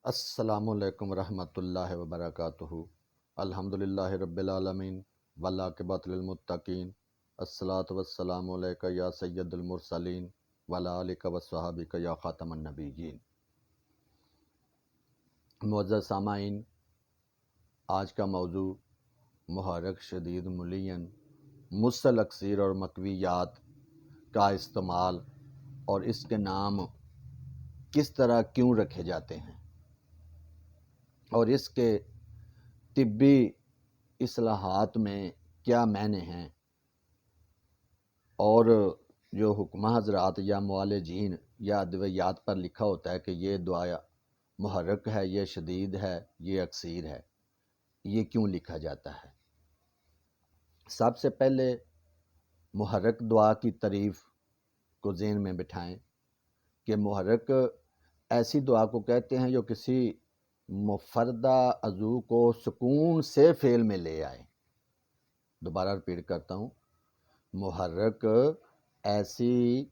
السلام علیکم ورحمۃ اللہ وبرکاتہ۔ الحمدللہ رب العالمین والعاقبۃ للمتقین، الصلاۃ والسلام علیک یا سید المرسلین وعلی آلک وصحابک یا خاتم النبیین۔ معزز سامعین، آج کا موضوع محرک شدید ملین، مسل اکثیر اور مکویات کا استعمال اور اس کے نام کس طرح کیوں رکھے جاتے ہیں اور اس کے طبی اصلاحات میں کیا معنی ہیں، اور جو حکمہ حضرات یا معالجین یا ادویات پر لکھا ہوتا ہے کہ یہ دعا محرک ہے، یہ شدید ہے، یہ اکثیر ہے، یہ کیوں لکھا جاتا ہے۔ سب سے پہلے محرک دعا کی تعریف کو ذہن میں بٹھائیں کہ محرک ایسی دعا کو کہتے ہیں جو کسی مفردہ عضو کو سکون سے فعل میں لے آئے۔ دوبارہ ریپیٹ کرتا ہوں، محرک ایسی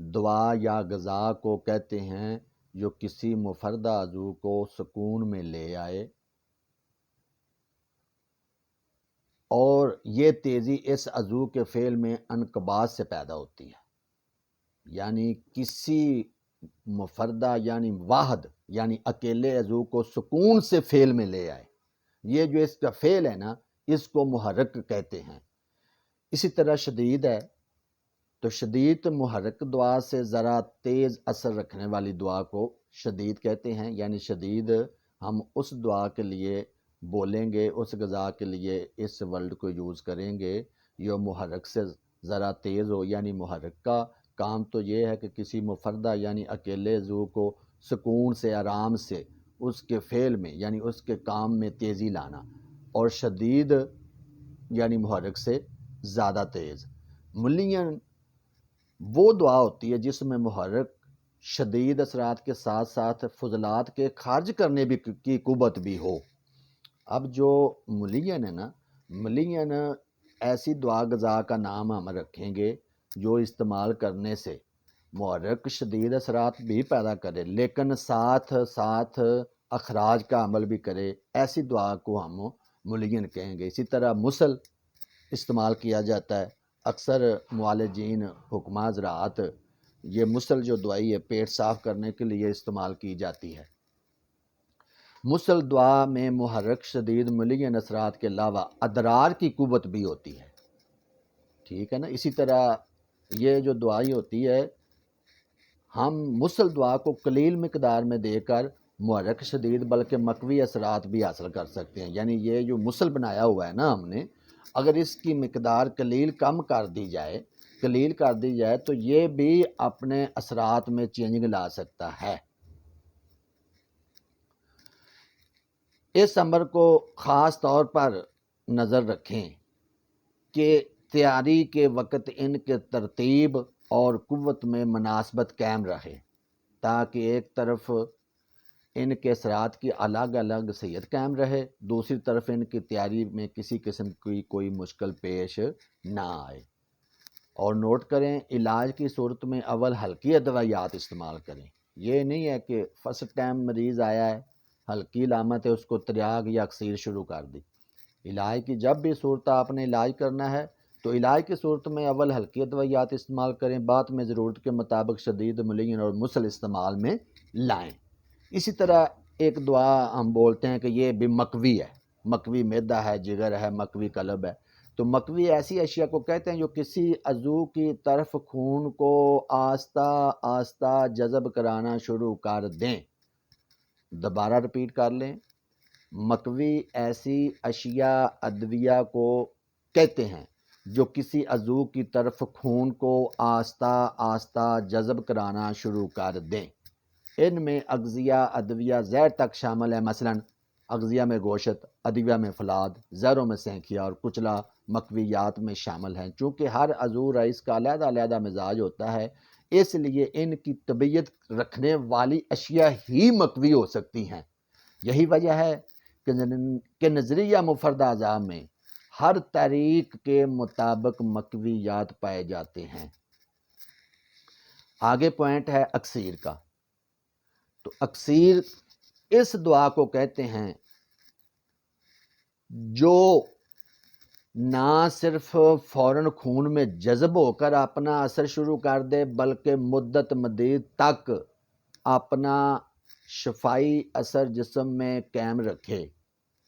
دعا یا غذا کو کہتے ہیں جو کسی مفردہ عضو کو سکون میں لے آئے، اور یہ تیزی اس عضو کے فعل میں انقباض سے پیدا ہوتی ہے، یعنی کسی مفردہ یعنی واحد یعنی اکیلے عضو کو سکون سے فعل میں لے آئے۔ یہ جو اس کا فعل ہے نا، اس کو محرک کہتے ہیں۔ اسی طرح شدید ہے تو شدید محرک دعا سے ذرا تیز اثر رکھنے والی دعا کو شدید کہتے ہیں، یعنی شدید ہم اس دعا کے لیے بولیں گے، اس غذا کے لیے اس ورڈ کو یوز کریں گے جو محرک سے ذرا تیز ہو، یعنی محرک کا کام تو یہ ہے کہ کسی مفردہ یعنی اکیلے عضو کو سکون سے آرام سے اس کے فعل میں یعنی اس کے کام میں تیزی لانا، اور شدید یعنی محرک سے زیادہ تیز۔ ملین وہ دعا ہوتی ہے جس میں محرک شدید اثرات کے ساتھ ساتھ فضلات کے خارج کرنے کی قوت بھی ہو۔ اب جو ملین ہے نا، ملین ایسی دعا غذا کا نام ہم رکھیں گے جو استعمال کرنے سے محرک شدید اثرات بھی پیدا کرے لیکن ساتھ ساتھ اخراج کا عمل بھی کرے، ایسی دعا کو ہم ملین کہیں گے۔ اسی طرح مسل استعمال کیا جاتا ہے، اکثر معالجین حکمہ حضرات یہ مسل جو دوائی ہے پیٹ صاف کرنے کے لیے استعمال کی جاتی ہے۔ مسل دعا میں محرک شدید ملین اثرات کے علاوہ ادرار کی قوت بھی ہوتی ہے، ٹھیک ہے نا۔ اسی طرح یہ جو دوائی ہوتی ہے، ہم مسل دعا کو قلیل مقدار میں دے کر محرک شدید بلکہ مقوی اثرات بھی حاصل کر سکتے ہیں، یعنی یہ جو مسل بنایا ہوا ہے نا ہم نے، اگر اس کی مقدار قلیل کر دی جائے تو یہ بھی اپنے اثرات میں چینجنگ لا سکتا ہے۔ اس امر کو خاص طور پر نظر رکھیں کہ تیاری کے وقت ان کے ترتیب اور قوت میں مناسبت قائم رہے، تاکہ ایک طرف ان کے اثرات کی الگ الگ صحت قائم رہے، دوسری طرف ان کی تیاری میں کسی قسم کی کوئی مشکل پیش نہ آئے۔ اور نوٹ کریں، علاج کی صورت میں اول ہلکی ادویات استعمال کریں۔ یہ نہیں ہے کہ فرسٹ ٹائم مریض آیا ہے، ہلکی علامت ہے، اس کو تریاق یا اکثیر شروع کر دی۔ علاج کی جب بھی صورت آپ نے علاج کرنا ہے تو علاج کی صورت میں اول ہلکی ادویات استعمال کریں، بعد میں ضرورت کے مطابق شدید ملین اور مسل استعمال میں لائیں۔ اسی طرح ایک دعا ہم بولتے ہیں کہ یہ بھی مقوی ہے، مقوی معدہ ہے، جگر ہے، مقوی قلب ہے۔ تو مقوی ایسی اشیاء کو کہتے ہیں جو کسی عضو کی طرف خون کو آہستہ آہستہ جذب کرانا شروع کر دیں۔ دوبارہ ریپیٹ کر لیں، مقوی ایسی اشیاء ادویہ کو کہتے ہیں جو کسی عضو کی طرف خون کو آہستہ آہستہ جذب کرانا شروع کر دیں۔ ان میں اغذیہ، ادویہ، زہر تک شامل ہے، مثلا اغذیہ میں گوشت، ادویہ میں فلاد، زہروں میں سینکھیا اور کچلا مقویات میں شامل ہیں۔ چونکہ ہر عضو رئیس کا علیحدہ علیحدہ مزاج ہوتا ہے، اس لیے ان کی طبیعت رکھنے والی اشیاء ہی مقوی ہو سکتی ہیں۔ یہی وجہ ہے کہ نظریہ مفردہ اعضاء میں ہر طریق کے مطابق مقویات پائے جاتے ہیں۔ آگے پوائنٹ ہے اکثیر کا۔ تو اکثیر اس دعا کو کہتے ہیں جو نہ صرف فوراً خون میں جذب ہو کر اپنا اثر شروع کر دے بلکہ مدت مدید تک اپنا شفائی اثر جسم میں قائم رکھے۔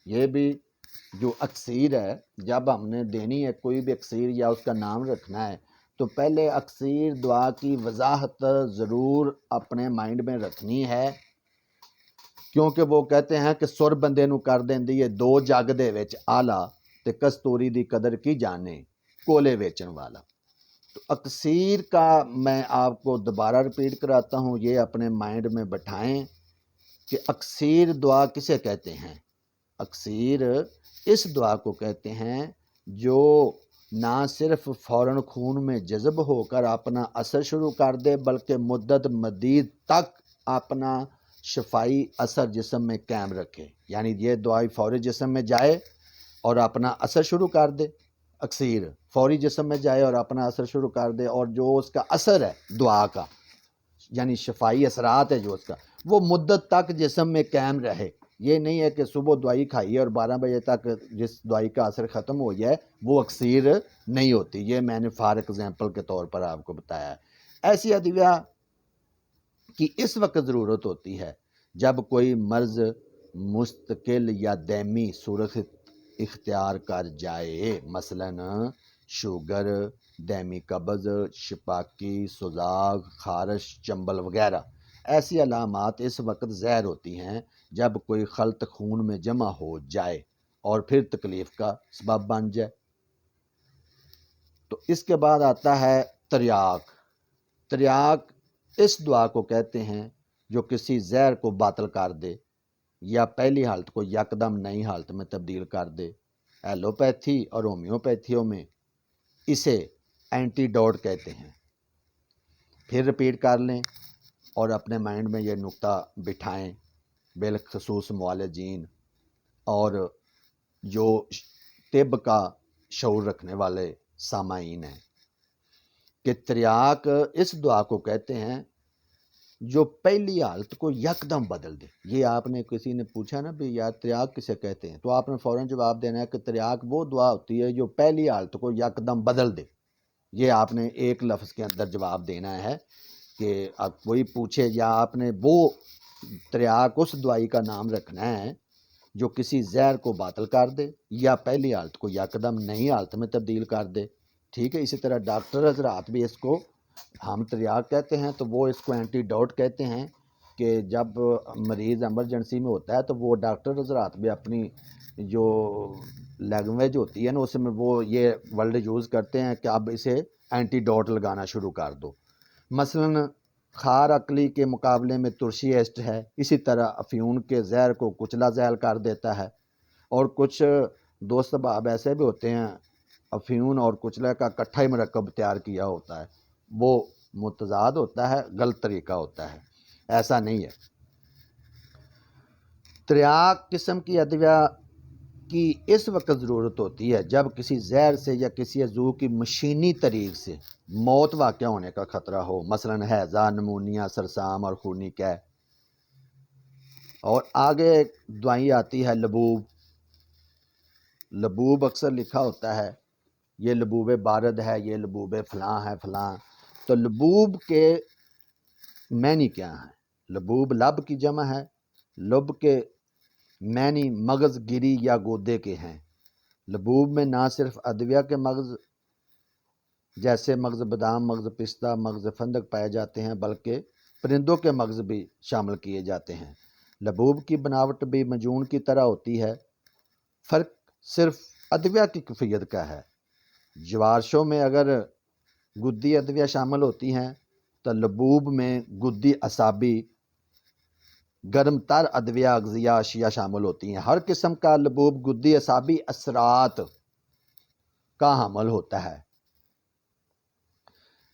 یہ بھی جو اکسیر ہے، جب ہم نے دینی ہے کوئی بھی اکسیر یا اس کا نام رکھنا ہے تو پہلے اکسیر دعا کی وضاحت ضرور اپنے مائنڈ میں رکھنی ہے، کیونکہ وہ کہتے ہیں کہ سر بندے نو کر دیندی ہے دو جگ دے وچ آلہ تے کستوری دی قدر کی جانے کولے ویچن والا۔ تو اکسیر کا میں آپ کو دوبارہ ریپیٹ کراتا ہوں، یہ اپنے مائنڈ میں بٹھائیں کہ اکسیر دعا کسے کہتے ہیں۔ اکسیر اس دعا کو کہتے ہیں جو نہ صرف فوراً خون میں جذب ہو کر اپنا اثر شروع کر دے بلکہ مدت مدید تک اپنا شفائی اثر جسم میں قائم رکھے، یعنی یہ دعائی فوری جسم میں جائے اور اپنا اثر شروع کر دے۔ اکسیر فوری جسم میں جائے اور اپنا اثر شروع کر دے، اور جو اس کا اثر ہے دعا کا، یعنی شفائی اثرات ہے جو اس کا، وہ مدت تک جسم میں قائم رہے۔ یہ نہیں ہے کہ صبح دوائی کھائی ہے اور 12 بجے تک جس دوائی کا اثر ختم ہو جائے وہ اکسیر نہیں ہوتی۔ یہ میں نے فار ایگزامپل کے طور پر آپ کو بتایا ہے۔ ایسی ادویہ کی اس وقت ضرورت ہوتی ہے جب کوئی مرض مستقل یا دائمی صورت اختیار کر جائے، مثلاً شوگر، دائمی قبض، شپاکی، سوزاک، خارش، چنبل وغیرہ۔ ایسی علامات اس وقت ظاہر ہوتی ہیں جب کوئی خلط خون میں جمع ہو جائے اور پھر تکلیف کا سبب بن جائے۔ تو اس کے بعد آتا ہے تریاک۔ تریاک اس دعا کو کہتے ہیں جو کسی زہر کو باطل کر دے یا پہلی حالت کو یکدم نئی حالت میں تبدیل کر دے۔ ایلوپیتھی اور ہومیوپیتھیوں میں اسے اینٹی ڈوٹ کہتے ہیں۔ پھر ریپیٹ کر لیں اور اپنے مائنڈ میں یہ نقطہ بٹھائیں، بالخصوص معالجین اور جو طب کا شعور رکھنے والے سامعین ہیں، کہ تریاک اس دعا کو کہتے ہیں جو پہلی حالت کو یکدم بدل دے۔ یہ آپ نے کسی نے پوچھا نا بھی یار تریاک کسے کہتے ہیں، تو آپ نے فوراً جواب دینا ہے کہ تریاک وہ دعا ہوتی ہے جو پہلی حالت کو یکدم بدل دے۔ یہ آپ نے ایک لفظ کے اندر جواب دینا ہے کہ اب کوئی پوچھے یا آپ نے وہ تریاک اس دوائی کا نام رکھنا ہے جو کسی زہر کو باطل کر دے یا پہلی حالت کو یکدم نئی حالت میں تبدیل کر دے۔ ٹھیک ہے، اسی طرح ڈاکٹر حضرات بھی اس کو ہم تریاک کہتے ہیں تو وہ اس کو اینٹی ڈوٹ کہتے ہیں، کہ جب مریض ایمرجنسی میں ہوتا ہے تو وہ ڈاکٹر حضرات بھی اپنی جو لینگویج ہوتی ہے نا اس میں وہ یہ ورڈ یوز کرتے ہیں کہ اب اسے اینٹی ڈوٹ لگانا شروع کر دو۔ مثلاً خار عقلی کے مقابلے میں ترشی ایسٹ ہے، اسی طرح افیون کے زہر کو کچلا ذیل کر دیتا ہے۔ اور کچھ دوست احباب ایسے بھی ہوتے ہیں افیون اور کچلے کا اکٹھا ہی مرکب تیار کیا ہوتا ہے، وہ متضاد ہوتا ہے، غلط طریقہ ہوتا ہے، ایسا نہیں ہے۔ تریاک قسم کی ادویہ کی اس وقت ضرورت ہوتی ہے جب کسی زہر سے یا کسی عضو کی مشینی طریق سے موت واقع ہونے کا خطرہ ہو، مثلاً ہیضہ، نمونیا، سرسام اور خونی قے۔ اور آگے دعائیں آتی ہے لبوب۔ لبوب اکثر لکھا ہوتا ہے یہ لبوب بارد ہے، یہ لبوب فلاں ہے فلاں۔ تو لبوب کے معنی کیا ہیں؟ لبوب لب کی جمع ہے، لب کے معنی مغز، گری یا گودے کے ہیں۔ لبوب میں نہ صرف ادویہ کے مغز جیسے مغز بادام، مغز پستہ، مغز فندق پائے جاتے ہیں بلکہ پرندوں کے مغز بھی شامل کیے جاتے ہیں۔ لبوب کی بناوٹ بھی مجون کی طرح ہوتی ہے، فرق صرف ادویہ کی کیفیت کا ہے۔ جوارشوں میں اگر گدی ادویہ شامل ہوتی ہیں تو لبوب میں گدی اعصابی گرم تر ادویہ اغذیہ اشیاء شامل ہوتی ہیں۔ ہر قسم کا لبوب گدی اعصابی اثرات کا حامل ہوتا ہے۔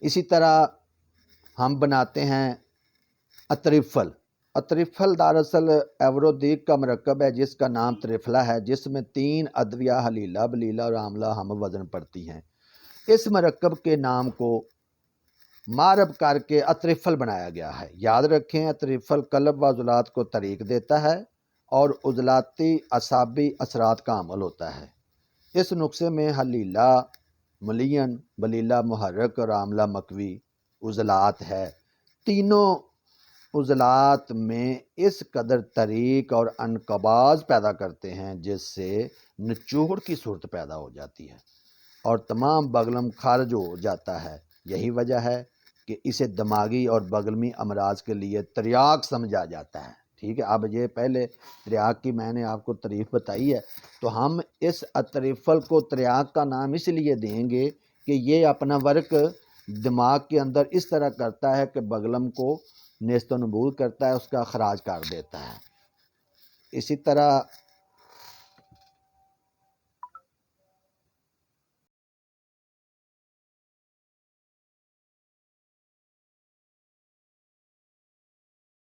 اسی طرح ہم بناتے ہیں اتریفل۔ اتریفل دراصل ایورودیک کا مرکب ہے جس کا نام تریفلا ہے، جس میں 3 ادویہ حلیلہ، بلیلہ اور آملہ ہم وزن پڑتی ہیں۔ اس مرکب کے نام کو معرب کر کے اتریفل بنایا گیا ہے۔ یاد رکھیں اتریفل قلب و عضلات کو تحریک دیتا ہے اور عضلاتی اعصابی اثرات کا عمل ہوتا ہے۔ اس نسخے میں حلیلہ ملین، بلیلہ محرک اور عاملہ مکوی عضلات ہے۔ تینوں عضلات میں اس قدر طریق اور انقباض پیدا کرتے ہیں جس سے نچوڑ کی صورت پیدا ہو جاتی ہے اور تمام بغلم خارج ہو جاتا ہے۔ یہی وجہ ہے کہ اسے دماغی اور بغلمی امراض کے لیے تریاق سمجھا جاتا ہے۔ ٹھیک ہے، اب یہ پہلے تریاق کی میں نے آپ کو تعریف بتائی ہے، تو ہم اس اطریفل کو تریاق کا نام اس لیے دیں گے کہ یہ اپنا ورک دماغ کے اندر اس طرح کرتا ہے کہ بغلم کو نیست و نبود کرتا ہے، اس کا اخراج کر دیتا ہے۔ اسی طرح